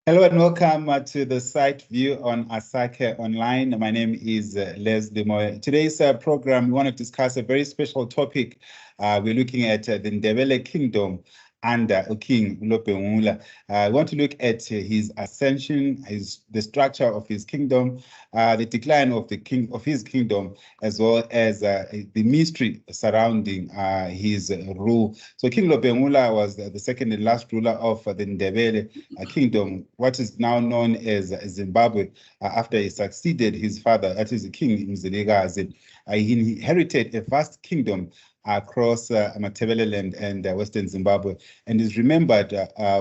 Hello and welcome to the site view on Asake Online. My name is Leslie Moyo. Today's program, we want to discuss a very special topic. We're looking at the Ndebele Kingdom under King Lopengula. We want to look at his ascension, the structure of his kingdom, the decline of his kingdom, as well as the mystery surrounding his rule. So King Lopengula was the second and last ruler of the Ndebele kingdom, what is now known as Zimbabwe, after he succeeded his father, that is King Mzilikazi. He inherited a vast kingdom across Matabeleland and Western Zimbabwe, and is remembered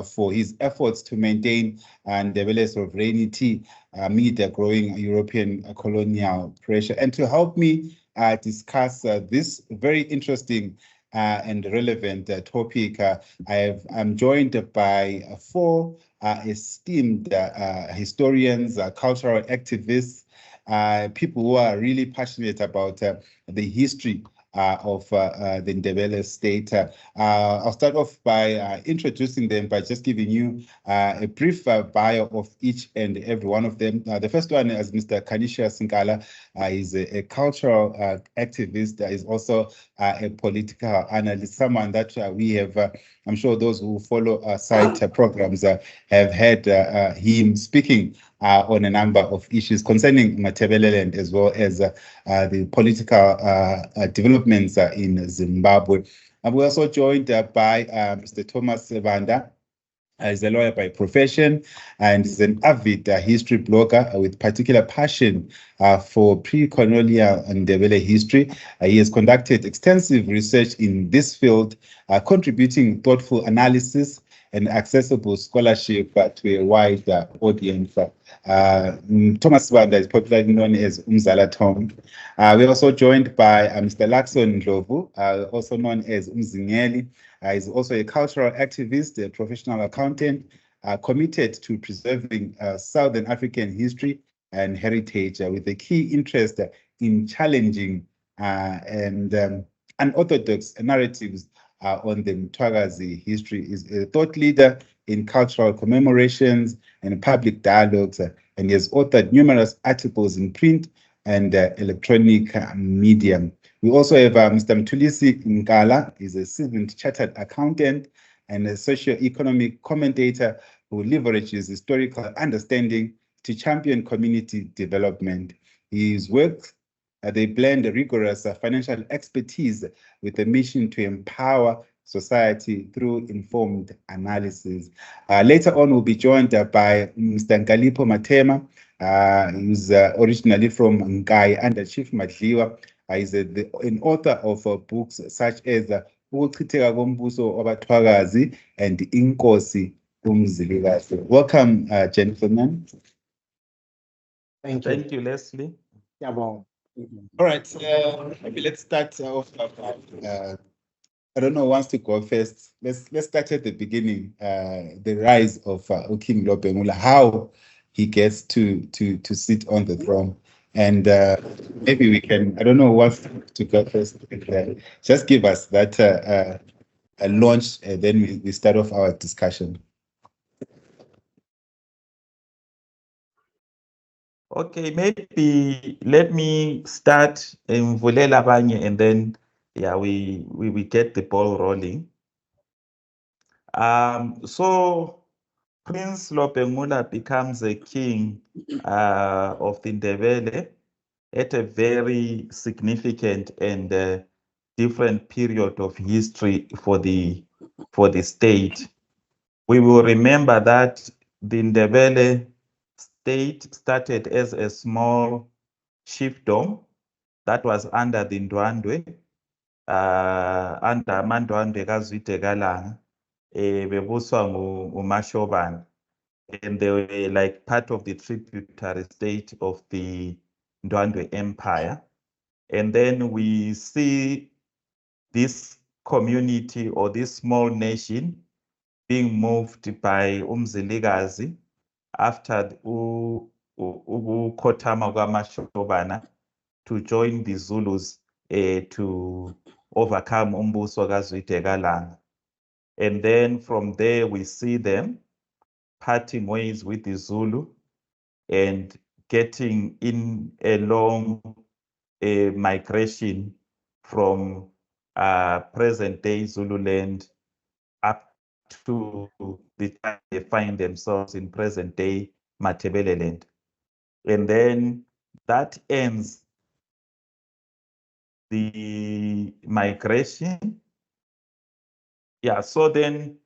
for his efforts to maintain Ndebele sovereignty amid the growing European colonial pressure. And to help me discuss this very interesting and relevant topic, I'm joined by four esteemed historians, cultural activists, people who are really passionate about the history of the Ndebele state. I'll start off by introducing them by just giving you a brief bio of each and every one of them. The first one is Mr. Kanisha Sinkala. He's a cultural activist. He's also a political analyst, someone that we have, I'm sure those who follow our site programs have heard him speaking on a number of issues concerning Matabeleland, as well as the political developments in Zimbabwe. And we're also joined by Mr. Thomas Vanda. He's a lawyer by profession and is an avid history blogger with particular passion for pre-colonial and Ndebele history. He has conducted extensive research in this field, contributing thoughtful analysis and accessible scholarship to a wide audience. Thomas Vanda is popularly known as Umzala Tom. We're also joined by Mr. Lakson Ndlovu, also known as Umzingeli. He's also a cultural activist, a professional accountant, committed to preserving Southern African history and heritage with a key interest in challenging and unorthodox narratives on the Mthwakazi history. Is a thought leader in cultural commemorations and public dialogues, and he has authored numerous articles in print and electronic medium. We also have Mr. Mthulisi Nkala. He's a seasoned chartered accountant and a socio-economic commentator who leverages historical understanding to champion community development. His work, they blend rigorous financial expertise with a mission to empower society through informed analysis. Later on, we'll be joined by Mr. Nkalipo Matema, who's originally from Nkai under Chief Madliwa. He's an author of books such as Ukuchitheka Kombuso Wabathwakazi and Inkosi Umzilikazi. Welcome, gentlemen. Thank you. Thank you, Leslie. Yeah, well, All right, maybe let's start off. I don't know who wants to go first. Let's start at the beginning. The rise of King Lopengula, how he gets to sit on the throne. And maybe we can, I don't know who wants to go first. Just give us that a launch, and then we start off our discussion. Okay, maybe let me start in Vulela Banye, and then we get the ball rolling. So Prince Lopengula becomes a king of the Ndebele at a very significant and different period of history for the state. We will remember that the Ndebele state started as a small chiefdom that was under the Ndwandwe, under Amandwandwe kaZwide kaLanga, bebuswa nguMashobana, and they were like part of the tributary state of the Ndwandwe Empire. And then we see this community or this small nation being moved by Umzilikazi after ukukhothama kwaMashobana to join the Zulus to overcome umbuso kaZwide kaLanga. And then from there we see them parting ways with the Zulu and getting in a long migration from present-day Zululand up to the time they find themselves in present-day Matabeleland. And then that ends the migration. Yeah, so then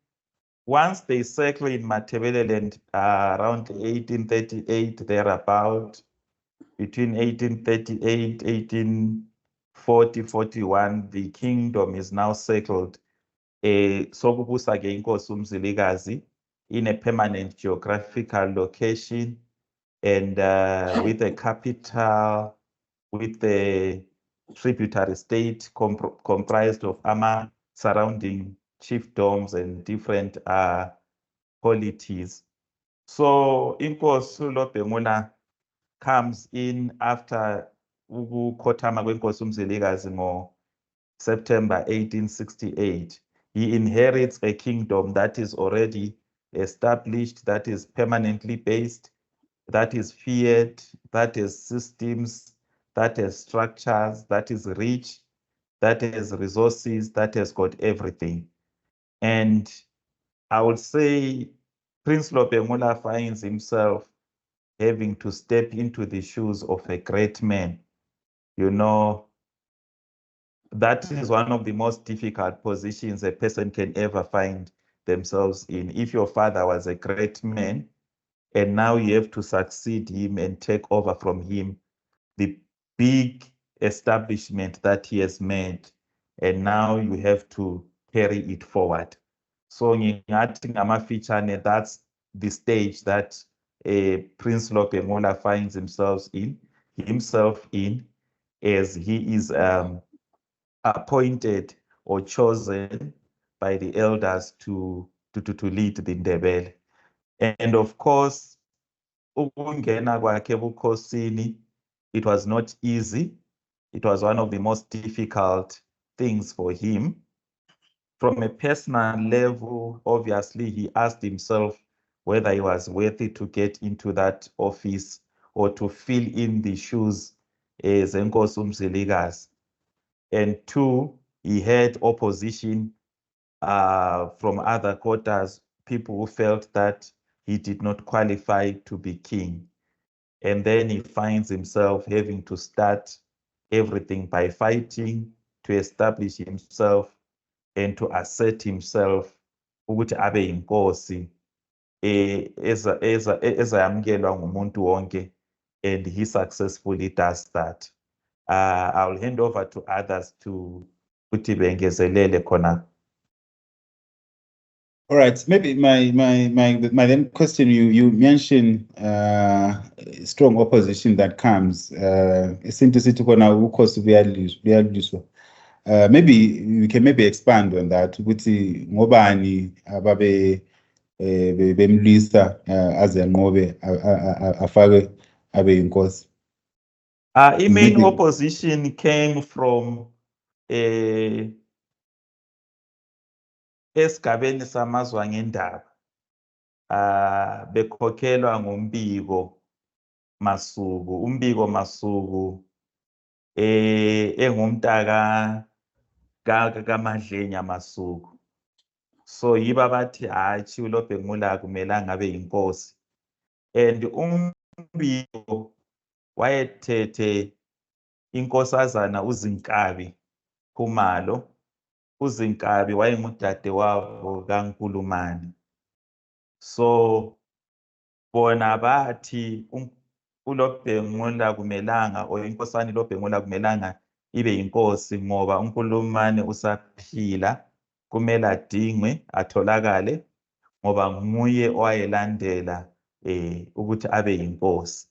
once they settle in Matabeleland around 1838, thereabout, between 1838, 1840, 41, the kingdom is now settled. Sokubusa-ke inkosi uMzilikazi in a permanent geographical location and with a capital, with the tributary state comprised of surrounding chiefdoms and different polities. So inkosi uLobhengula comes in after ukukhothama kwenkosi uMzilikazi September 1868. He inherits a kingdom that is already established, that is permanently based, that is feared, that has systems, that has structures, that is rich, that has resources, that has got everything. And I would say Prince Lobhengula finds himself having to step into the shoes of a great man. You know, that is one of the most difficult positions a person can ever find themselves in. If your father was a great man and now you have to succeed him and take over from him the big establishment that he has made, and now you have to carry it forward. So ngingathi ngamafitshane, that's the stage that Prince Lobhengula finds himself in as he is appointed or chosen by the elders to lead the Ndebele. And of course, ukungena kwakhe ebukhosini, it was not easy. It was one of the most difficult things for him. From a personal level, obviously, he asked himself whether he was worthy to get into that office or to fill in the shoes as Enkosi uMzilikazi. And two, he had opposition from other quarters, people who felt that he did not qualify to be king. And then he finds himself having to start everything by fighting to establish himself and to assert himself ukuthi abe inkosi ezayamukelwa ngumuntu wonke, and he successfully does that. I'll hand over to others to ukuthi bengezelele khona. All right, maybe my then question, you mentioned strong opposition that comes. Maybe we can maybe expand on that. Ukuthi ngobani ababe bemlisa aze ngobe afake abe inkosi. Main opposition came from esigabeni samazwa ngendaba, bekhokhelwa nguMbiko Masuku. uMbiko Masuku engumntaka kaMadlenya Masuku. So yiba bathi hayi uLobhengula akumelanga abe inkosi. And uMbiko wayethethe inkosazana uZinkabi Khumalo. uZinkabi wayengudadewabo kaNkulumane. So bona bathi uLobhengula kumelanga, or inkosana uLobhengula kumelanga ibe inkosi ngoba uNkulumane usaphila, kumele adingwe atholakale ngoba nguye owayelandela ukuthi abe inkosi.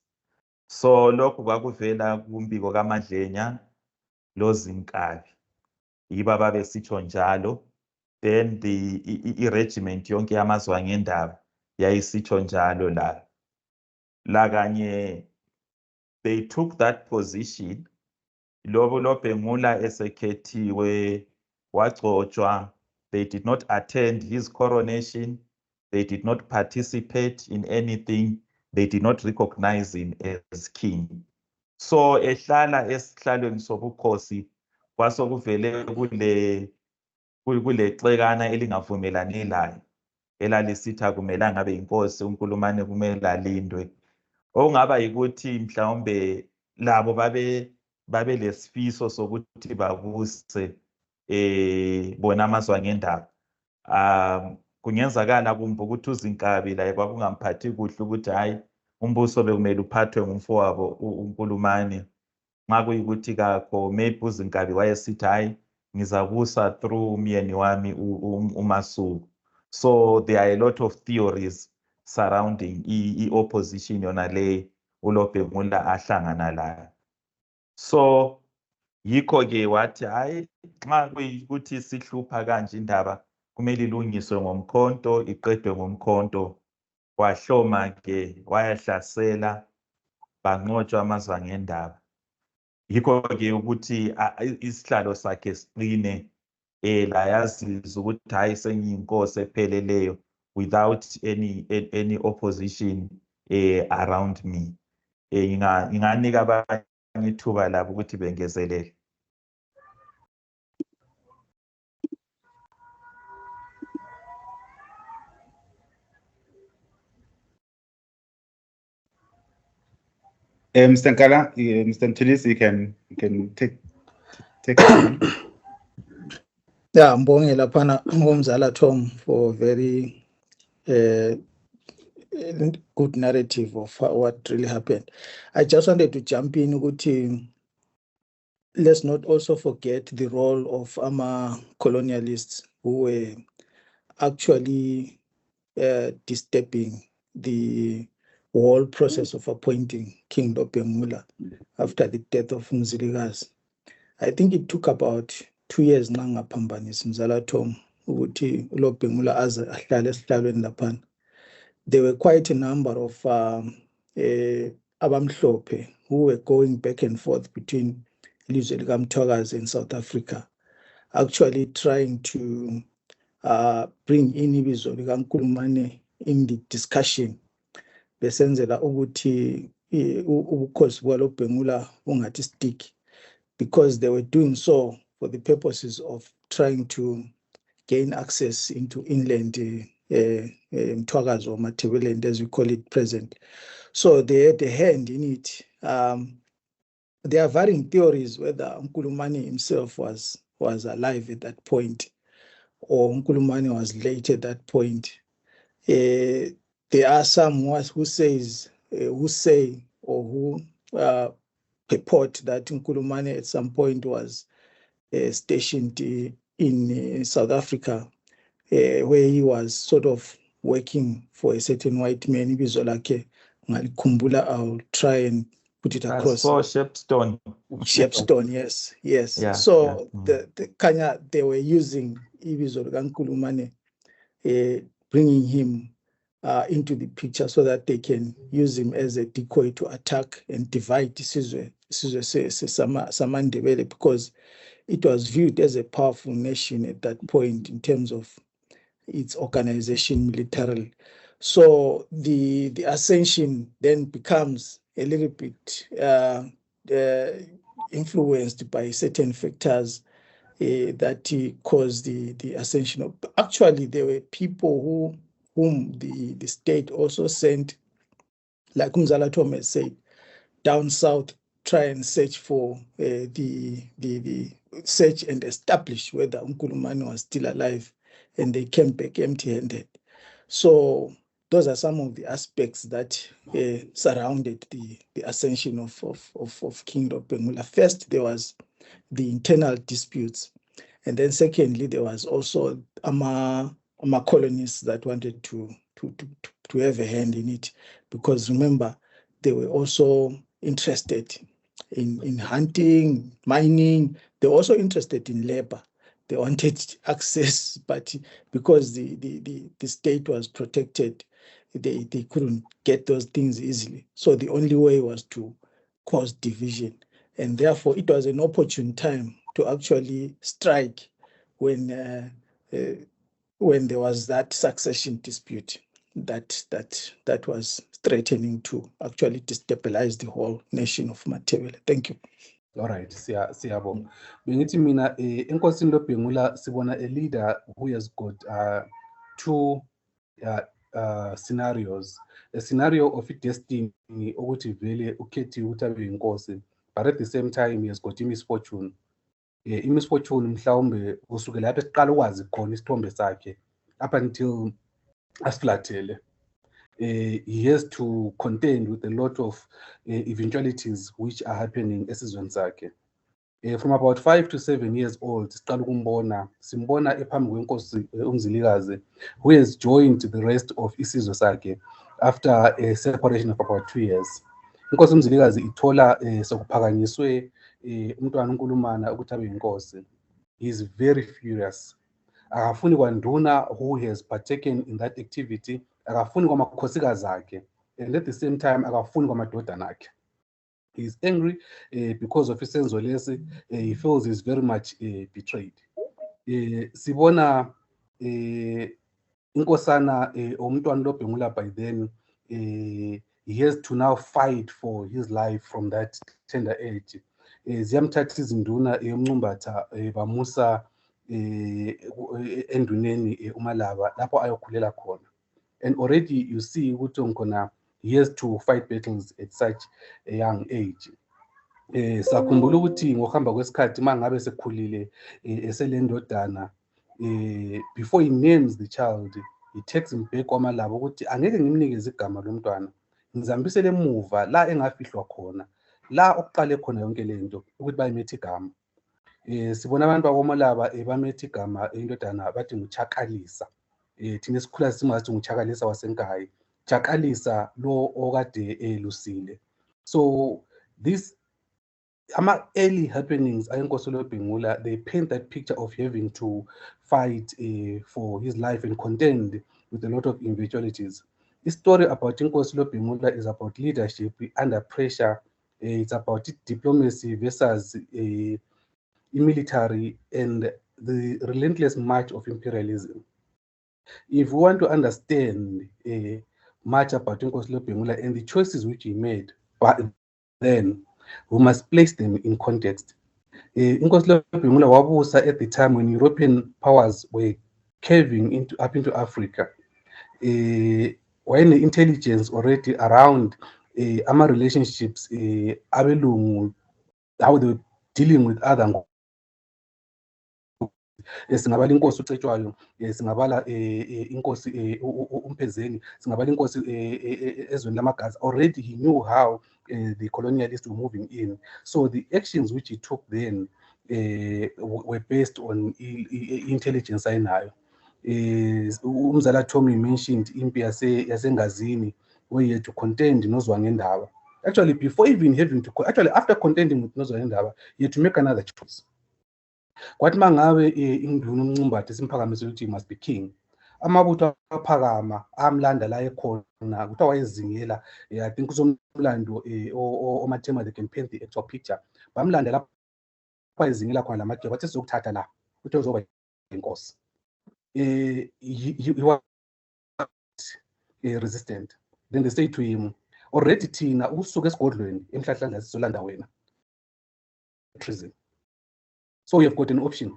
So lokhu kwakuvela kuMbiko kaMadlenya loZinkabi, yiba babesitsho njalo. Then i-regiment yonke yamazwa ngendaba yayisitsho njalo la kanye they took that position. Lobo uLobhengula esekhethiwe wagcotshwa, they did not attend his coronation. They did not participate in anything. They did not recognize him as king. So ehlala esihlalweni sobukhosi kwasokuvele kule xekana elingavumelani layo elalisithi akumelanga abe inkosi, uNkulumane kumele alindwe. Okungaba yikuthi mhlawumbe labo babe lesifiso sokuthi babuse bona amazwe ngendaba. Kungenzakala kumbe ukuthi uZinkabi la kwakungamphathi kuhle ukuthi hayi umbuso bekumele uphathwe ngumfowabo uNkulumane. Nxa kuyikuthi kakho maybe uZinkabi wayesithi hayi ngizabusa through umyeni wami uMasuku. So there are a lot of theories surrounding i-opposition yona le uLobhengula ahlangana layo. So yikho-ke wathi hayi nxa kuyikuthi sihlupha kanje indaba kumele ilungiswe ngomkhonto, iqedwe ngomkhonto. Wahloma-ke wayahlasela banqotshwa amazwe ngendaba. Yikho-ke ukuthi isihlalo sakhe siqine layazizwa ukuthi hayi sengiyinkosi epheleleyo without any opposition around me. Inganika abanye ithuba labo ukuthi bengezelele. Mr. Nkala, Mr. Mthulisi, you can take it. Yeah, Mbonge laphana umzala Tom for very good narrative of what really happened. I just wanted to jump in ukuthi let's not also forget the role of colonialists who were actually disturbing the whole process of appointing King Lobhengula after the death of Mzilikazi. I think it took about 2 years ngaphambanisa mzala Tom ukuthi uLobhengula aze ahlale esihlalweni laphana. There were quite a number of abamhlophe who were going back and forth between ilizwe likaMthwakazi and South Africa, actually trying to bring in ibizo likaNkulumane in the discussion besenzela ukuthi ubukhosi bukaLobhengula bungathi stick, because they were doing so for the purposes of trying to gain access into inland Mthwakazi or Matabeleland, as we call it present. So they had a hand in it. There are varying theories whether Nkulumane himself was alive at that point or Nkulumane was late at that point. There are some who say or who purport that Nkulumane at some point was stationed in South Africa, where he was sort of working for a certain white man. Ibizo lakhe ngalikhumbula, I'll try and put it across. So Shepstone, yes. Yeah, so yeah. the Kanya, they were using ibizo likaNkulumane, bringing him into the picture so that they can use him as a decoy to attack and divide Isizwe Samandebele, because it was viewed as a powerful nation at that point in terms of its organization militarily. So the ascension then becomes a little bit influenced by certain factors that caused the ascension. Actually, there were people whom the state also sent, like Umzala Tom has said, down south, try and search for the search and establish whether Nkulumane was still alive, and they came back empty-handed. So those are some of the aspects that surrounded the ascension of King Lobhengula. First, there was the internal disputes, and then secondly, there was also colonists that wanted to have a hand in it, because remember, they were also interested in hunting, mining. They were also interested in labor. They wanted access, but because the state was protected, they couldn't get those things easily. So the only way was to cause division. And therefore, it was an opportune time to actually strike when when there was that succession dispute that was threatening to actually destabilize the whole nation of Matebele. Thank you. All right, siyabonga. Bengithi mina enkosini loBhengula sibona a leader who has got two scenarios. A scenario of destiny ukuthi vele ukhethiwe ukuthi abe inkosi, but at the same time he has got misfortune. Imisfortune mhlawumbe kusukela lapho esiqala ukwazi khona isithombe sakhe up until asiflathele. He has to contend with a lot of eventualities which are happening esizweni sakhe. From about 5 to 7 years old, siqala ukumbona, simbona ephambi kwenkosi uMzilikazi, who has joined the rest of isizwe sakhe after a separation of about 2 years. Inkosi uMzilikazi ithola sokuphakanyiswe umntwana uNkulumana ukuthi abe inkosi. He is very furious. Akafuni kwanduna who has partaken in that activity, akafuni kwamakhosikazi akhe, and at the same time akafuni kwamadodana akhe. He is angry because of isenzo lesi. He feels he is very much betrayed. Sibona inkosana umntwana loBhengula by then he has to now fight for his life from that tender age. Ziyamthatha izinduna yomncumbatha bamusa enduneni uMalaba lapho ayokhulela khona. And already you see ukuthi ngkhona he has to fight battles at such a young age. Sakhumbula ukuthi ngokuhamba kwesikhathi mangabe sekhulile eselendodana, before he names the child, he takes him back kwaMalaba ukuthi angeke ngimnikeze igama lomntwana, ngizambisele emuva la engafihlwa khona, la okuqale khona yonke lento ukuthi bayimethe igama. Sibona abantu bakwaMalaba bamethe igama indodana bathi nguChakalisa. Thina esikhula simazi nguChakalisa wasenkayi, Chakalisa lo okade elusile. So these early happenings enkosi loBhengula, they paint that picture of having to fight for his life and contend with a lot of eventualities. The story about inkosi loBhengula is about leadership under pressure. It's about diplomacy versus military and the relentless march of imperialism. If we want to understand much about inkosi loBhengula and the choices which he made, but then we must place them in context. Inkosi loBhengula wabusa at the time when European powers were caving up into Africa. When the intelligence already around our relationships, abelungu, how they were dealing with other singabala inkosi uCetshwayo, singabala inkosi uMphezeni, singabala inkosi ezweni lamagazi. Already he knew how the colonialists were moving in. So the actions which he took then were based on intelligence ayinayo. Umzala Tommy mentioned impi yasengazini, where he had to contend noZwangendaba. Actually, before even having to, after contending with noZwangendaba, he had to make another choice. Kwathi mangabe induna uMncumbathe simphakamise ukuthi he must be king, amabutho aphakama amlanda la ekhona kuthiwa wayezingela. I think usomlando oMathema they can paint the actual picture. Bamlanda lapha wayezingela khona lamadoda bathi sizokuthatha la ukuthi uzoba inkosi. He was resistant. Then they say to him, already thina usuke esigodlweni emhlahlandla sizolanda wena, treason. So you have got an option.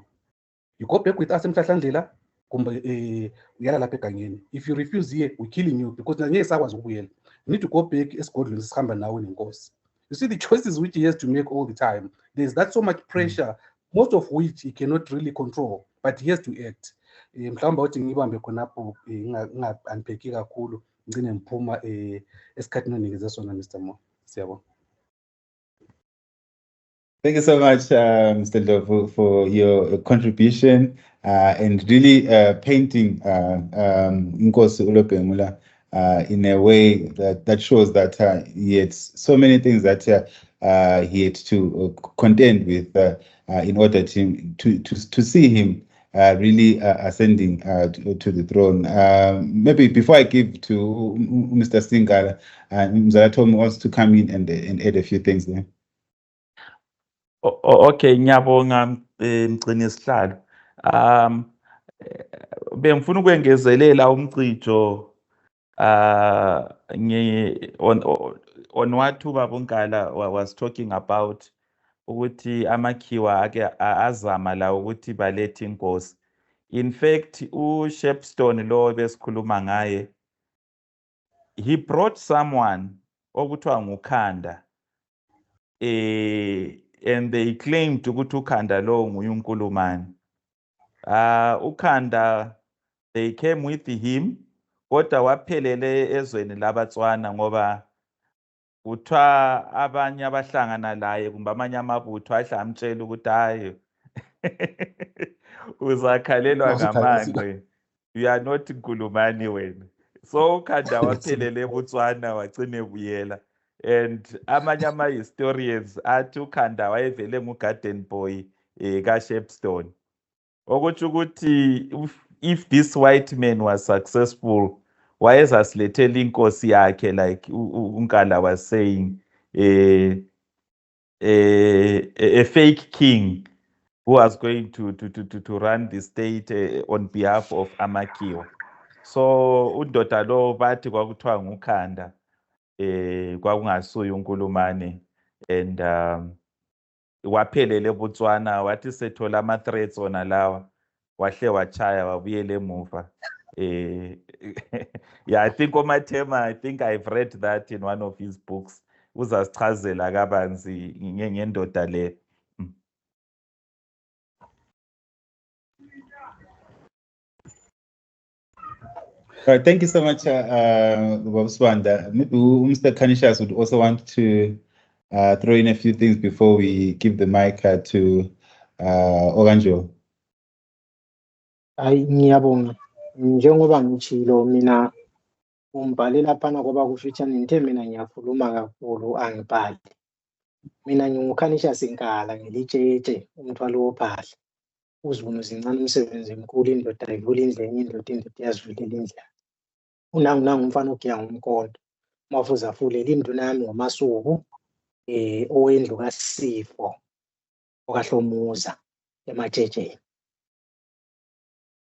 You go back with us emhlahlandlela kumbe uyala lapha egangeni. If you refuse here, we're killing you because ngeke sakwazi ukubuyela. You need to go back esigodlweni sihamba nawe nenkosi. You see the choices which he has to make all the time. There's that so much pressure, most of which he cannot really control, but he has to act. Mhlawumbe uthi ngibambe khonapho ungapheki kakhulu ngcine ngiphuma esikhathini onikeze sona Mr. Mo. Siyabonga. Thank you so much, Mr. Ndlovu, for your contribution and really painting Inkosi loBhengula in a way that shows that he had so many things that he had to contend with in order to see him really ascending to the throne. Maybe before I give to Mr. Singala, Mzala Tommy wants to come in and add a few things there. Okay, ngiyabonga mgcini sihlalo. bengifuna ukwengezelela umcijo on what Ubaba uNkala was talking about ukuthi amakhiwa ake azama la ukuthi balethe inkosi. In fact, uShepstone lo besikhuluma ngaye, he brought someone okuthiwa nguKhanda, and they claimed ukuthi uKhanda lo nguye uNkulumane. uKhanda, they came with him, kodwa waphelele ezweni labaTswana ngoba kuthiwa abanye abahlangana laye kumbe amanye amabutho ahlamtshela ukuthi hayi uzakhalelwa ngamanqe, you are not Nkulumane wena. So uKhanda waphelele eBotswana wagcine ebuyela, and amanye ama-historians athi uKhanda wayevele ngu-garden boy kaShepstone. Okutsho ukuthi if this white man was successful, wayezasilethela inkosi yakhe, like uNkala was saying, a fake king who was going to run the state on behalf of Amakhiwa. So undoda lo bathi kwakuthiwa nguKhanda, kwakungasuye uNkulumane, and waphelele eBotswana, wathi sethola ama-threats ona lawa wahle wachaya wabuyela emuva. Yeah, I think I think I've read that in one of his books. Uzasichazela kabanzi ngendoda le. Thank you so much, Bob Swanda. Maybe Mr. Kanishas would also want to throw in a few things before we give the mic to Oranjo. Ngiyabonga. Njengoba ngitshilo mina umbhale laphana ngoba kufitshane nithe mina ngiyakhuluma kakhulu angibhali. Mina ngingukhanisha Sinkala ngilitshetshe umthwalo wophahla. Uzibona uzincane umsebenzi emkhulu, indoda ayivula indlenge, indoda iyazivulela indlela. Unangu umfana ogiya ngomkondo. Mafuza afulela induna yami ngomasuku owendlu kaSifo okaHlomuza ematshejeni.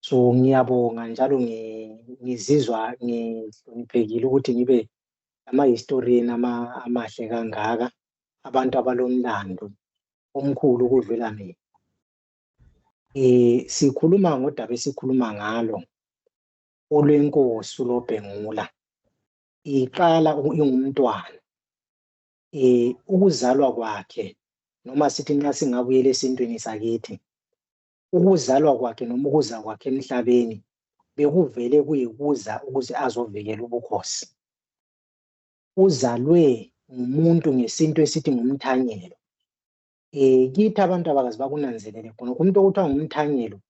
So ngiyabonga njalo ngizizwa ngihloniphekile ukuthi ngibe ama-historian amahle kangaka, abantu abalomlando omkhulu ukudlula mina. Sikhuluma ngodaba esikhuluma ngalo olwenkosi uLobhengula. Iqala ingumntwana. Ukuzalwa kwakhe noma sithi nxa singabuyela esintweni sakithi, ukuzalwa kwakhe noma ukuza kwakhe emhlabeni bekuvele kuyikuza ukuze azovikela ubukhosi. Uzalwe ngumuntu ngesinto esithi ngumthanyelo. Kithi abantu abakazi bakunanzelele khona umuntu okuthiwa ngumthanyelo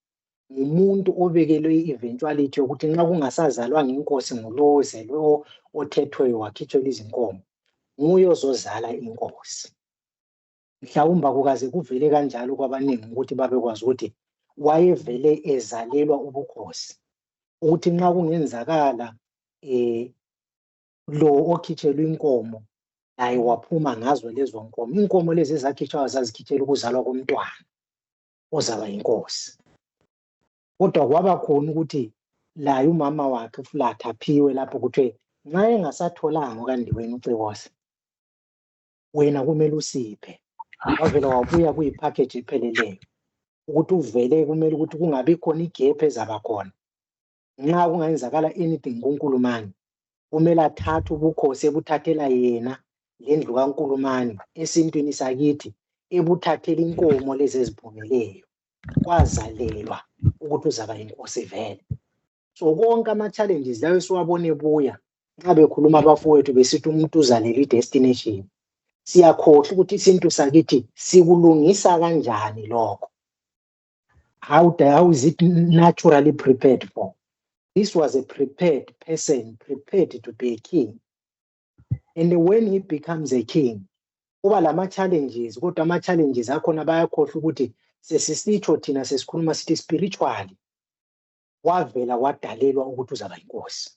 ngumuntu obekelwe i-eventuality yokuthi nxa kungasazalwanga inkosi nguloze lo othethweyo wakhitshelwa izinkomo, nguye ozozala inkosi. Mhlawumbe kukaze kuvele kanjalo kwabaningi ukuthi babekwazi ukuthi wayevele ezalelwa ubukhosi, ukuthi nxa kungenzakala lo okhitshelwa inkomo naye waphuma ngazo lezo nkomo. Inkomo lezi ezakhitshwa zazikhitshela ukuzalwa komntwana ozaba inkosi. Kodwa kwaba khona ukuthi laye umama wakhe uFlatha aphiwe lapho kuthiwe nxa engasatholanga okandiweni uCekosa, wena kumele usiphe. Wavela wabuya kuyipackage epheleleyo ukuthi uvele kumele ukuthi kungabi khona igap ezaba khona. Nxa kungenzakala anything kuNkulumane, kumele athathe ubukhosi ebuthathela yena lendlu kaNkulumane esintwini sakithi, ebuthathela inkomo lezi eziphumeleyo. Kwazalelwa ukuthi uzaba inkosi vele. So konke ama-challenges layo siwabone ebuya nxa bekhuluma abafowethu besithi umuntu uzalelwa i-destination. Siyakhohlwa ukuthi isintu sakithi sikulungisa kanjani lokho. How is it naturally prepared for? This was a prepared person, prepared to be a king. And when he becomes a king, kuba lama-challenges, kodwa ama-challenges akhona bayakhohlwa ukuthi sesisitsho thina sesikhuluma sithi spiritually. Wavela wadalelwa ukuthi uzaba inkosi.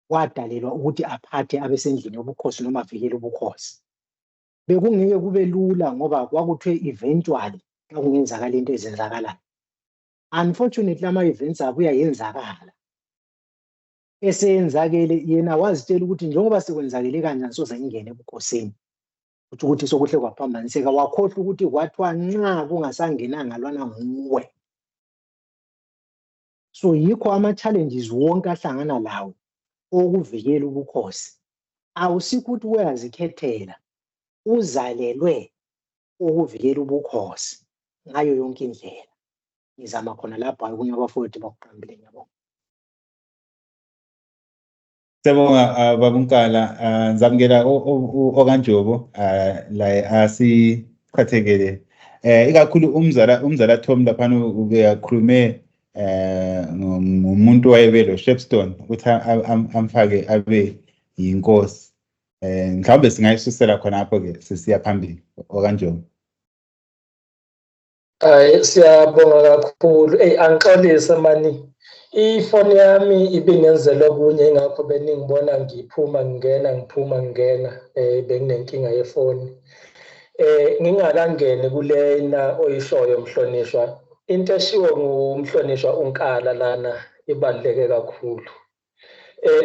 Wadalelwa ukuthi aphathe abesendlini yobukhosi noma avikele ubukhosi. Bekungeke kube lula ngoba kwakuthiwe eventually xa kungenzakala into ezenzakalayo. Unfortunately ama-events abuya yenzakala. Eseyenzakele yena wazitshela ukuthi njengoba sekwenzakele kanjani soze ngingene ebukhosini. Ukuthi sokuhle kwaphambaniseka wakhohlwa ukuthi kwathiwa nxa kungasangenanga lwana nguwe. So yikho ama-challenges wonke ahlangana lawo okuvikela ubukhosi. Awusikho ukuthi uyazikhethela, uzalelwe ukuvikela ubukhosi ngayo yonke indlela. Ngizama khona lapha okunye abafowethu bakuqambile ngiyabonga. Siyabonga babunkala ngizamukela okanjobo la asiphathekele ikakhulu umzala Tom laphana ubeyakhulume ngumuntu wayebelo Shepstone ukuthi amfake abe yinkosi. Mhlawumbe singayisusela khonapho ke sisiya phambili okanjobo. Siyabonga kakhulu. Angixolisa mani. Ifoni yami ibingenzela okunye ingakho beningibona ngiphuma ngingena ngiphuma ngingena benginenkinga yefoni. Ngingakangeni kulena oyishoyo mhlonishwa. Into eshiwo ngumhlonishwa uNkala lana ibaluleke kakhulu.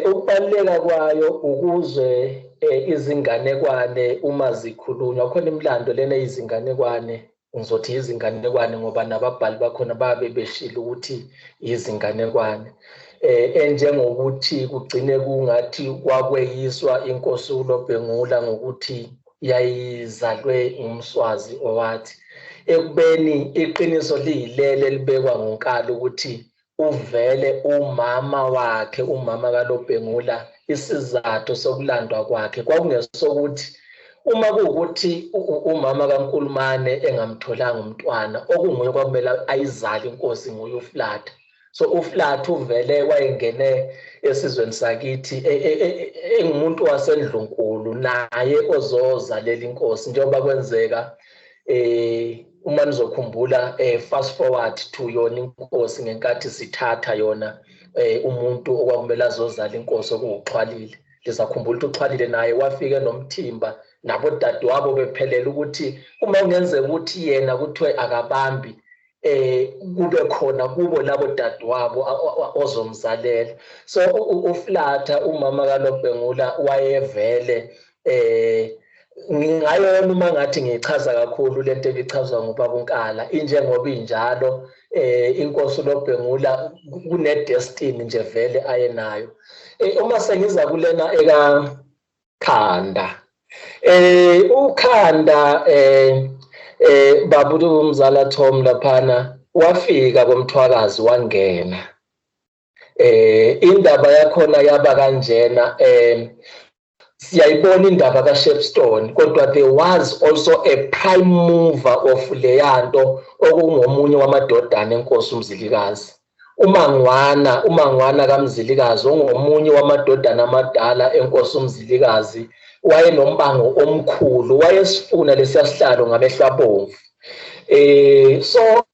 Ukubaluleka kwayo ukuze izinganekwane uma zikhulunywa khona imlando lena izinganekwane ngizothi izinganekwane ngoba nababhali bakhona babe beshilo ukuthi izinganekwane enjengokuthi kugcine kungathi kwakweyiswa inkosi uLobhengula ngokuthi yayizalwe umswazi owathi ekubeni iqiniso liyilele libekwa ngoNkala ukuthi uvele umama wakhe umama kaLobhengula isizathu sokulandwa kwakhe kwakungesokuthi uma kuwukuthi umama kaNkulumane engamtholanga umntwana okunguye kwakumele ayizale inkosi nguye uFlatha. So uFlatha uvele wayengene esizweni sakithi engumuntu wasendlunkulu naye ozozalela inkosi njengoba kwenzeka uma nizokhumbula fast forward to yona inkosi ngenkathi sithatha yona umuntu okwakumele azozala inkosi okuwuxhwalile. Lisakhumbula ukuthi uxhwalile naye wafika nomthimba nabo dadewabo bephelela ukuthi uma ungenzeka ukuthi yena kuthiwe akabambi kube khona kubo labo dadewabo ozomzalela. So uFlatha umama kaLobhengula wayevele ngingayona uma ngathi ngichaza kakhulu lento ebichazwa ngubaba uNkala injengoba injalo inkosi uLobhengula kune destiny nje vele ayenayo. Uma sengiza kulena eka Khanda uKhanda babu umzala Tom laphana wafika komthwakazi wangena indaba yakhona yaba kanjena siyayibona indaba kaShepstone kodwa there was also a prime mover of leyanto okungomunye wamadodana enkosi uMzilikazi umangwana kaMzilikazi ongomunye wamadodana amadala enkosi uMzilikazi wayenombango omkhulu wayesifuna lesiyasihlalo ngamehlo abomvu so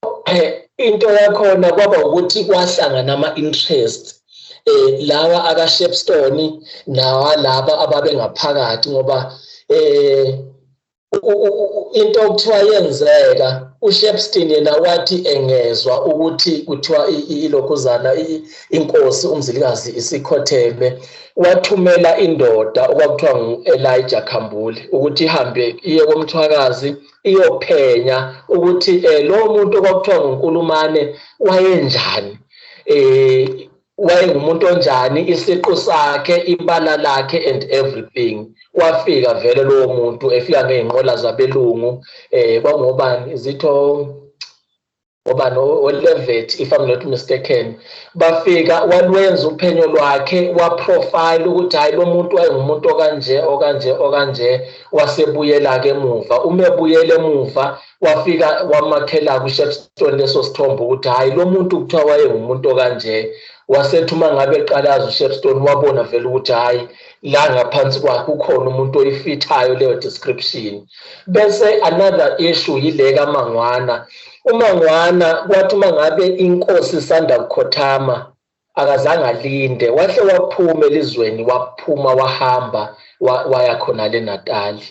into yakhona kwaba ukuthi kwahlangana ama-interest lawa akaShepstone nawa laba ababengaphakathi ngoba into okuthiwa yenzeka uShepstone yena wathi engezwa ukuthi kuthiwa ilokhuzana inkosi uMzilikazi isikhotheme wathumela indoda okwakuthiwa nguElijah Khambule ukuthi ihambe iye komthwakazi iyophenya ukuthi lo muntu okwakuthiwa nguNkulumane wayenjani wayengumuntu onjani isiqu sakhe ibala lakhe and everything. Wafika vele lowo muntu efika ngeinqola zabelungu kwangobani izitho obani oLevet if I'm not mistaken bafika walwenza uphenyo lwakhe waprofile ukuthi hayi lo muntu wayengumuntu okanje wasebuyela ke emuva umebuyele emuva wafika wamakhela kuShepstone leso sithombe ukuthi hayi lo muntu kuthiwa wayengumuntu okanje wasethuma ngabe eqalaza uShepstone wabona vele ukuthi hayi la ngaphansi kwakhe ukhona umuntu oyifithayo leyo description. Bese another issue yile kaMangwana uMangwana kwathi uma ngabe inkosi isanda ukukhothama akazange alinde wahle waphuma elizweni waphuma wahamba waya khona leNatali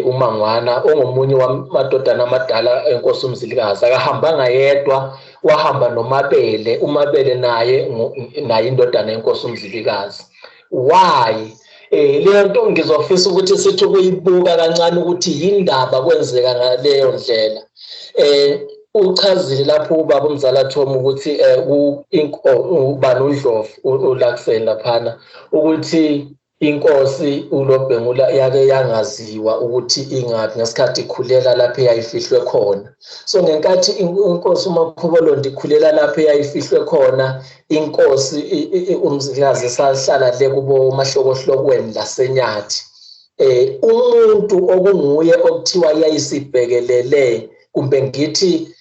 uMangwana ongomunye wamadodana amadala enkosi uMzilikazi akahambanga yedwa wahamba noMabele, uMabele naye indodana yenkosi uMzilikazi. Why? Leyo nto ngizofisa ukuthi sithi ukuyibuka kancane ukuthi yindaba kwenzeka ngaleyo ndlela. Uchazile lapho ubaba uMzala Thoma ukuthi ubani uNdlovu uLakuseni laphana ukuthi inkosi uLobhengula yake yangaziwa ukuthi ingaphi ngesikhathi ikhulela lapho eyayifihlwe khona. So ngenkathi inkosi uMakhubolondi ikhulela lapho eyayifihlwe khona, inkosi uMzilikazi esahlala le kubo mahlokohlokweni laseNyathi. Umuntu okunguye okuthiwa yayisibhekelele kumbe ngithi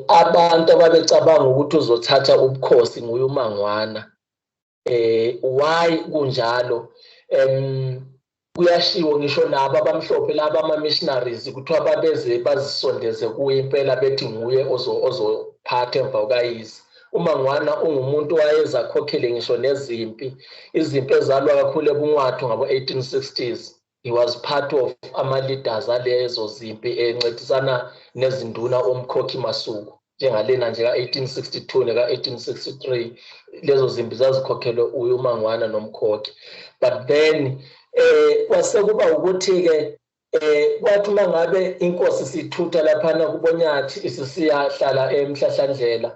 abantu ababecabanga ukuthi uzothatha ubukhosi nguye uMangwana. Why kunjalo? Kuyashiwo ngisho nabo abamhlophe laba ama-missionaries kuthiwa babeze bazisondeze kuye impela bethi nguye ozophatha emva kukayise. uMangwana ungumuntu wayezakhokhele ngisho nezimpi, izimpi ezalwa kakhulu ebuNcwathu ngabo-1860s. He was part of ama-leaders alezo zimpi encedisana nezinduna omkhokhi Masuku njengalena nje ka-1862 neka-1863. Lezo zimpi zazikhokhelwe uMangwana nomkhokhi. But then kwasekuba ukuthi-ke kwathi uma ngabe inkosi sithutha laphana kuboNyathi isisiyahlala eMhlahlandlela,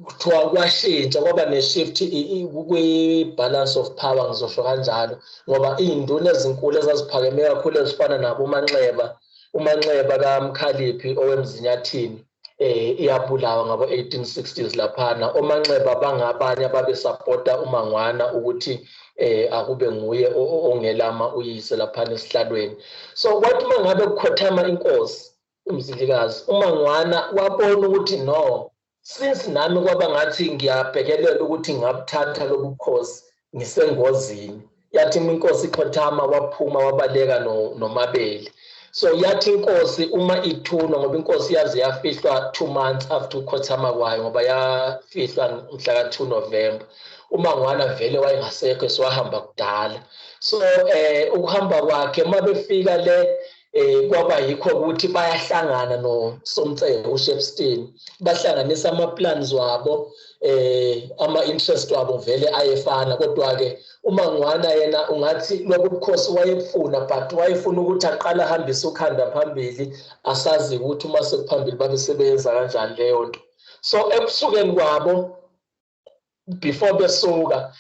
kuthiwa kwashintsha kwaba ne-shift kwi-balance of power, ngizosho kanjalo, ngoba iy'nduna ezinkulu ezaziphakeme kakhulu ezifana nabo uManxeba kaMkhaliphi owemzinyathini iyabulawa ngabo-1860s laphana. oManxeba bangabanye ababesapota uMangwana ukuthi akube nguye ongelama uyise laphana esihlalweni. So kwathi uma ngabe kukhothama inkosi uMzilikazi, uMangwana wabona ukuthi no, since nami kwaba ngathi ngiyabhekelela ukuthi ngabuthatha lobu bukhosi ngisengozini. Yathi inkosi ikhothama waphuma wabaleka noMabele. So yathi inkosi uma ithunwa, ngoba inkosi yaze yafihlwa 2 months after ukhothama kwayo, ngoba yafihlwa mhla ka-2 November. uMangwana vele wayengasekho eswahamba kudala. So ukuhamba kwakhe uma befika le kwaba yikho ukuthi bayahlangana noSomcebo uShepstone, bahlanganisa ama-plans wabo, ama-interest wabo vele ayefana. Kodwa-ke uMangwana yena ungathi lobu bukhosi wayebufuna, but wayefuna ukuthi aqala ahambise ukhanda phambili, asazi ukuthi uma sekuphambili babesebenza kanjani leyo nto. So ebusukeni kwabo before besuka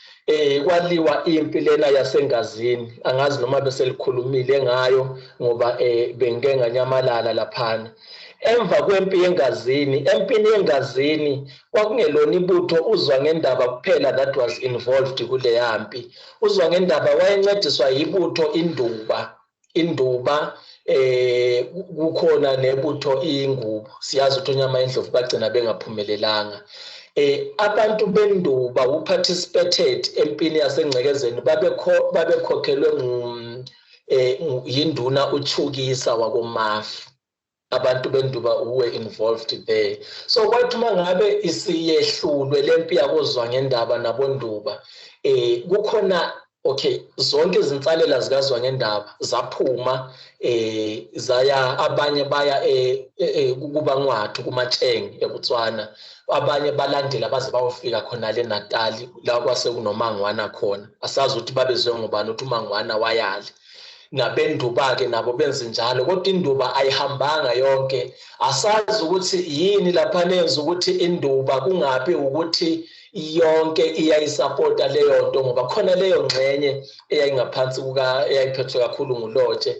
kwaliwa impi lena yasengazini, angazi noma beselikhulumile ngayo ngoba bengeke nganyamalala laphana. Emva kwempi yengazini, empini yengazini kwakungelona ibutho uzwa ngendaba kuphela that was involved kule yampi. Uzwa ngendaba wayencediswa ibutho Induba, kukhona nebutho iNgubo. Siyazi ukuthi uNyama Indlovu bagcina bengaphumelelanga. Abantu beNduba uparticipated empini yasengcekezeni babekhokhelwe yinduna uThukisa wakoMafi. Abantu beNduba were involved there. So kwathi uma ngabe isiyehlulwe lempi yakozwa ngendaba naboNduba, kukhona zonke izinsalela zikazwa ngendaba zaphuma, zaya abanye baya kubaNcwathu kumaTshenge eBotswana, abanye balandela baze bayofika khona le Natali la kwase kunoMangwana khona. Asazi ukuthi babezwe ngubani ukuthi uMangwana wayali. NabeNduba-ke nabo benze njalo, kodwa iNduba ayihambanga yonke. Asazi ukuthi yini lapha nenza ukuthi iNduba kungabi ukuthi yonke iyayisapota leyo nto, ngoba khona leyo ngxenye eyayingaphansi eyayiphethwe kakhulu nguLotshe,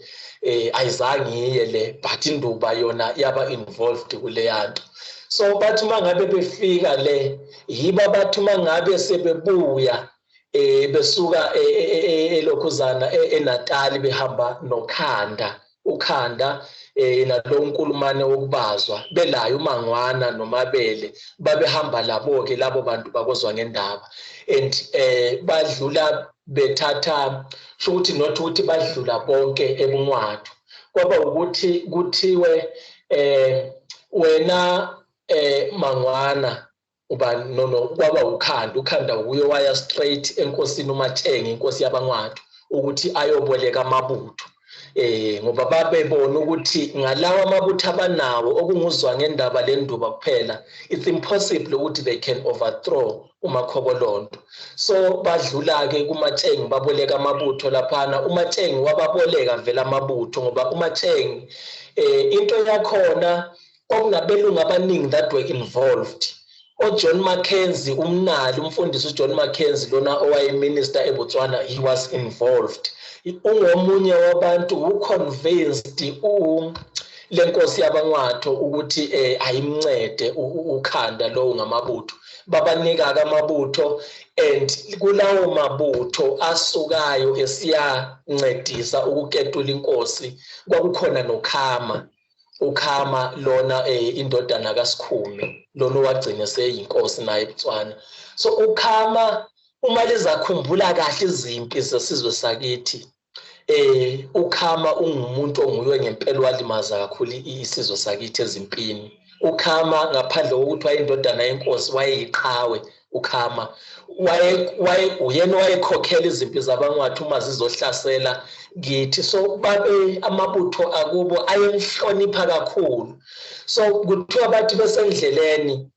ayizange iye le, but iNduba yona yaba involved kule yanto. So bathi uma ngabe befika le, yiba bathi uma ngabe sebebuya besuka elokhuzana eNatali behamba ukhanda nalo uNkulumane wokubazwa belayo uMangwana noMabele, babehamba labo-ke labo bantu bakozwa ngendaba. And badlula bethatha, sho ukuthi not ukuthi badlula bonke ebuNcwathu, kwaba ukuthi kuthiwe wena Mangwana kwaba ukhanda uye waya straight enkosini uMaTshenge, inkosi yabaNcwathu, ukuthi ayoboleka amabutho. ngoba babebona ukuthi ngalawa amabutho abanawo okunguzwa ngendaba lenduba kuphela it's impossible ukuthi they can overthrow uMakhobolonto. So badlula ke kuMatshengi baboleka amabutho laphana. uMatshengi wababoleka vela amabutho ngoba uMatshengi into yakhona okunabelungu abaningi that were involved. John Mackenzie umnali umfundisi uJohn Mackenzie lona owayeminister eBotswana, he was involved. Ungomunye wabantu uconvinced lenkosi yabaNcwatho ukuthi ayimncede ukhanda lo ngamabutho. Babanika ke amabutho and kulawo mabutho asukayo esiyancedisa ukuketula inkosi kwakukhona noKhama. uKhama lona indodana kaSikhume lona wagcina seyinkosi naye eBotswana. So uKhama uma lezakhumbula kahle izimpi zesizwe sakithi uKhama ungumuntu onguye ngempela walimaza kakhulu isizwe sakithi ezimpini. uKhama ngaphandle kokuthi wayindodana yenkosi wayeyiqhawe. uKhama uyena wayekhokhela izimpi zabaNcwatho uma zizohlasela kithi. So babe amabutho akubo ayenhlonipha kakhulu. So kuthiwa bathi besendleleni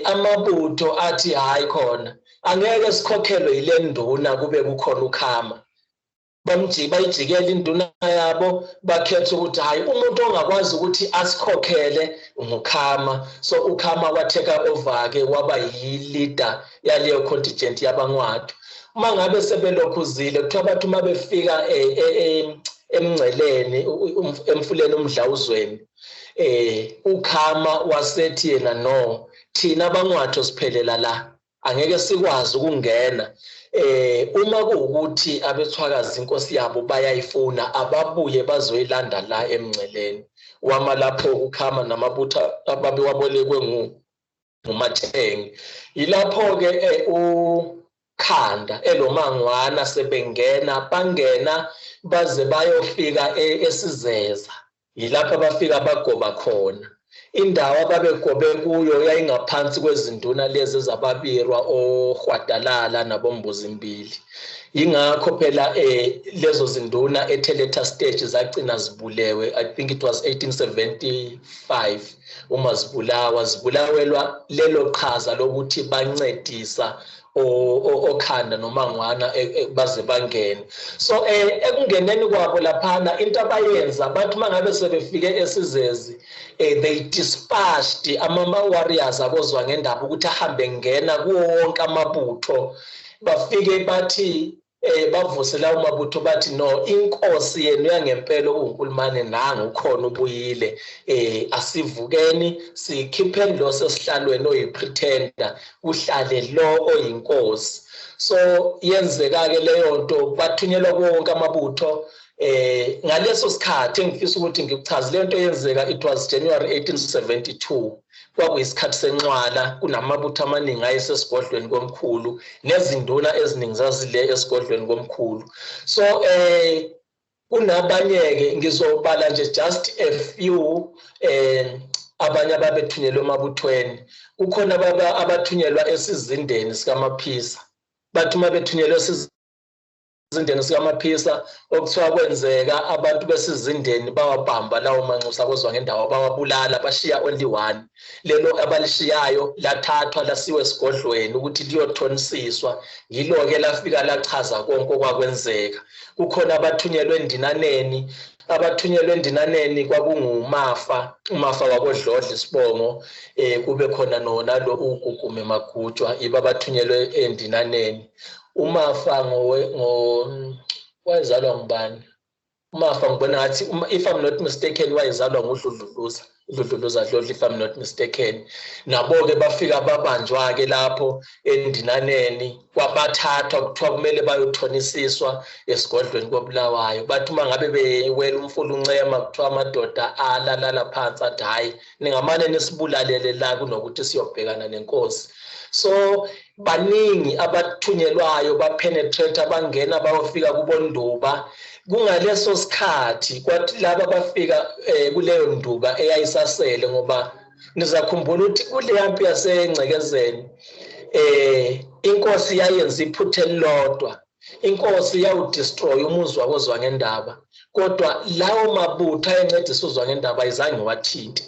amabutho athi hayi khona angeke sikhokhelwe yile nduna kube kukhona uKhama. Bayijikela induna yabo bakhetha ukuthi hayi umuntu ongakwazi ukuthi asikhokhele nguKhama. So uKhama watheka over ke waba yi-leader yaleyo contingent yabaNcwatho. Uma ngabe sebelokhuzile kuthiwa bathi uma befika emngceleni emfuleni uMdlawuzweni uKhama wasethi yena no thina abaNcwatho siphelela la angeke sikwazi ukungena. Uma kuwukuthi abethwakazi inkosi yabo bayayifuna ababuye bazoyilanda la emngceleni. Wama lapho uKhama namabutho ababewabolekwe nguMatshengi. Yilapho ke uKhanda eloMangwana sebengena bangena baze bayofika eSizeza. Yilapho bafika bagoba khona. Indawo ababegobe kuyo yayingaphansi kwezinduna lezi zababirwa oHwadalala naboMbuzimbili. Ingakho phela lezo zinduna eTheleta stage zagcina zibulewe. I think it was 1875 uma zibulawelwa lelo qhaza lokuthi bancedisa oKhanda noMangwana baze bangene. So ekungeneni kwabo laphana into abayenza bathi mangabe sebefike eSizezi they dispatched warriors abozwa ngendaba ukuthi ahambe ngena kuwonke amabutho. Bafike bathi bavuse lawo mabutho bathi no inkosi yenu yangempela uNkulumane nangu khona ubuyile. Asivukeni sikhipheni lo sesihlalweni oyipretender kuhlale lo oyinkosi. So yenzeka ke leyo nto bathunyelwa konke amabutho. Ngaleso sikhathi engifisa ukuthi ngikuchaze le nto yenzeka it was January 1872. Kwakuyisikhathi senxwala kunamabutho amaningi ayesesigodlweni komkhulu nezinduna eziningi zazile esigodlweni komkhulu. So kunabanye ke ngizobala nje just a few abanye ababethunyelwe emabuthweni. Kukhona abathunyelwa esizindeni sikaMaphisa. Bathi uma bethunyelwe esizindeni sikaMaphisa okuthiwa kwenzeka abantu besizindeni bawabhamba lawo manxusa kozwa ngendawo bawabulala bashiya only one. Lelo abalishiyayo lathathwa lasiwe esigodlweni ukuthi liyothonisiswa. Yilo ke lafika lachaza konke okwakwenzeka. Kukhona abathunyelwe endinaneni. Abathunyelwe endinaneni kwakunguMafa wakoDlodla Sibongo. Kube khona nona lo uGugume Magutshwa iba bathunyelwe endinaneni. uMafa wayezalwa ngubani? uMafa ngibona ngathi if I'm not mistaken wayezalwa nguDludluza Dlodla if I'm not mistaken. Nabo ke bafika babanjwa ke lapho endinaneni kwabathathwa kuthiwa kumele bayothonisiswa esigodlweni koBulawayo. Bathi uma ngabe bewela umfula uncema kuthiwa amadoda alalala phansi athi hayi ningamane nisibulalele la kunokuthi siyobhekana nenkosi. So baningi abathunyelwayo bapenetrate abangena bayofika kuboNduba. Kungaleso sikhathi kwathi laba bafika kuleyo Nduba eyayisasele ngoba nizakhumbula ukuthi kule yampi yaseNgcekezeni inkosi yayenza iphutha elilodwa. Inkosi yawudestroy umuzi wakozwa ngendaba. kodwa lawo mabutho ayencedisa uZwangendaba ayizange wathinte.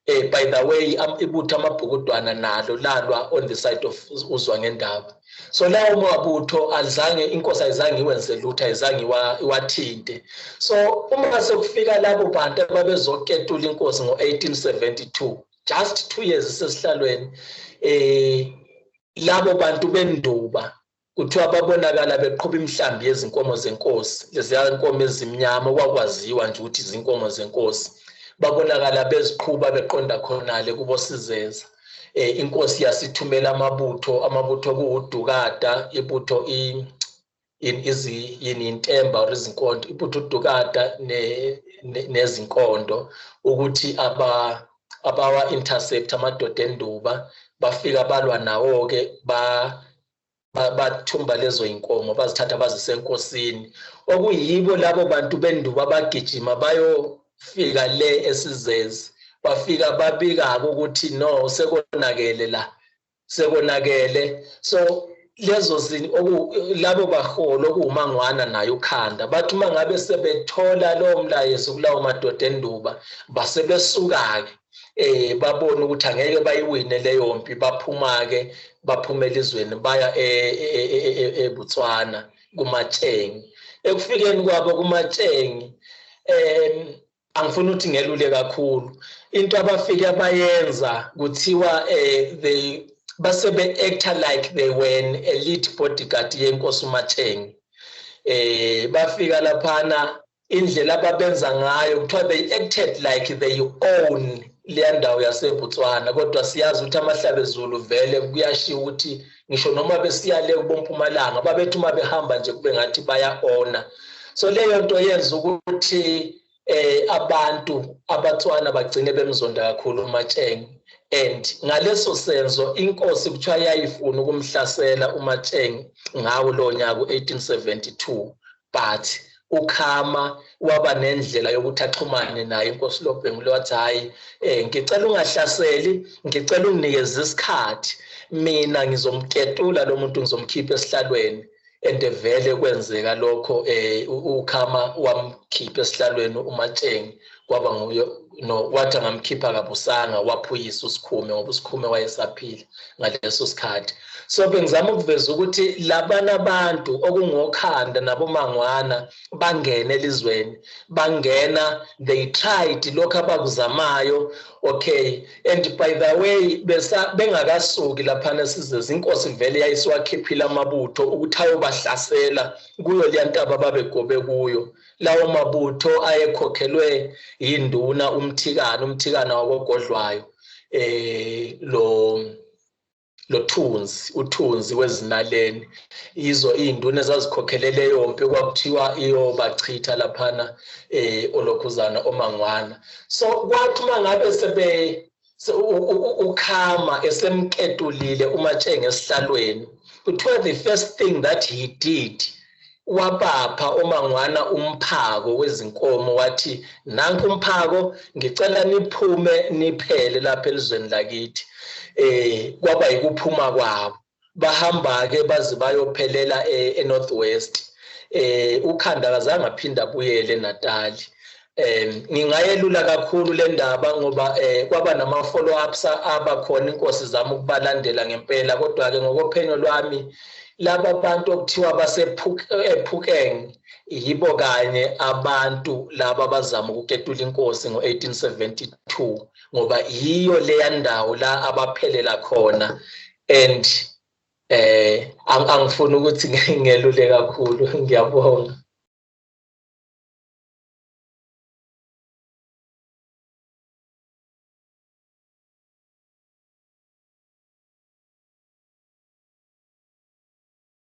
By the way, ibutho amabhukudwana nalo lalwa on the side of uZwangendaba. So lawo mabutho alizange, inkosi ayizange iwenze lutho, ayizange iwathinte. So uma sekufika labo bantu ababezoketula inkosi ngo-1872, just 2 years sesihlalweni, labo bantu benduba kuthiwa babonakala beqhuba imihlambi yezinkomo zenkosi, leziya nkomo ezimnyama okwakwaziwa nje ukuthi izinkomo zenkosi. Babonakala beziqhuba beqonda khonale kubo Sizeza. Inkosi yasithumela amabutho kuUdukada, ibutho inintemba or izinkondo, ibutho uDukada nezinkondo ukuthi abawa intercept amadoda enduba, bafika balwa nawo ke bathumba lezo inkomo bazithatha bazisenkosini. Okuyibo labo bantu benduba bagijima bayofika le eSizeza, bafika babika ukuthi no sekonakele la, sekonakele. So lezo labo baholo okuwumangwana nayo ukhanda bathi uma ngabe sebethola lo mlayezo kulawo madoda enduba basebesuka ke babona ukuthi angeke bayiwine leyo mpi, baphuma-ke baphuma elizweni baya eBotswana kuMatshengi. Ekufikeni kwabo kuMatshengi angifuna ukuthi ngelule kakhulu, into abafike bayenza kuthiwa basebe actor like they were an elite bodyguard yenkosi uMatshengi. Bafika laphana indlela ababenza ngayo kuthiwa they acted like they own le ndawo yaseBotswana, kodwa siyazi ukuthi amahlabezulu vele kuyashiya ukuthi ngisho noma besiyale kuboMpumalanga babethi uma behamba nje kube ngathi baya-ona. So leyo nto yenza ukuthi abantu abaTswana bagcine bemzonda kakhulu uMatshengi, and ngaleso senzo inkosi kuthiwa yayifuna ukumhlasela uMatshengi ngawo lo nyaka u-1872, but uKhama waba nendlela yokuthi axhumane naye inkosi Lobhengula wathi hayi, ngicela ungahlaseli, ngicela unginikeze isikhathi, mina ngizomketula lo muntu ngizomkhipha esihlalweni. And vele kwenzeka lokho, uKhama wamkhipha esihlalweni uMatshengi, kwaba nguyo wathi angamkhipha kabusanga, waphuyisa uSikhume ngoba uSikhume wayesaphila ngaleso sikhathi. So bengizama ukuveza ukuthi labana abantu okungokhanda nabomangwana bangena elizweni, bangena, they tried lokho abakuzamayo, okay. And by the way bengakasuki laphana eSizeza, inkosi vele yayisiwakhiphile amabutho ukuthi ayobahlasela kuyo le ntaba babegobe kuyo. Lawo mabutho ayekhokhelwe yinduna umthikana wakoGodlwayo, uThunzi wezinaleni. Izo induna ezazikhokhelele yompi kwakuthiwa iyobachitha laphana olokhuzana omangwana. So kwathi uma ngabe uKhama esemketulile uMatshengi esihlalweni, kuthiwa the first thing that he did, wabapha omangwana umphako wezinkomo, wathi nanku umphako, ngicela niphume niphele lapha elizweni lakithi. Kwaba yikuphuma kwabo, bahamba-ke baze bayophelela eNorthwest. uKhanda akazange aphinde abuyele eNatali. Ngingayelula kakhulu le ndaba ngoba kwaba nama follow ups abakhona inkosi zami ukubalandela ngempela, kodwa ke ngokophenyo lwami laba bantu okuthiwa basePhukeng yibo kanye abantu laba bazama ukuketula inkosi ngo-1872 ngoba yiyo leya ndawo la abaphelela khona. And angifuni ukuthi ngelule kakhulu, ngiyabonga.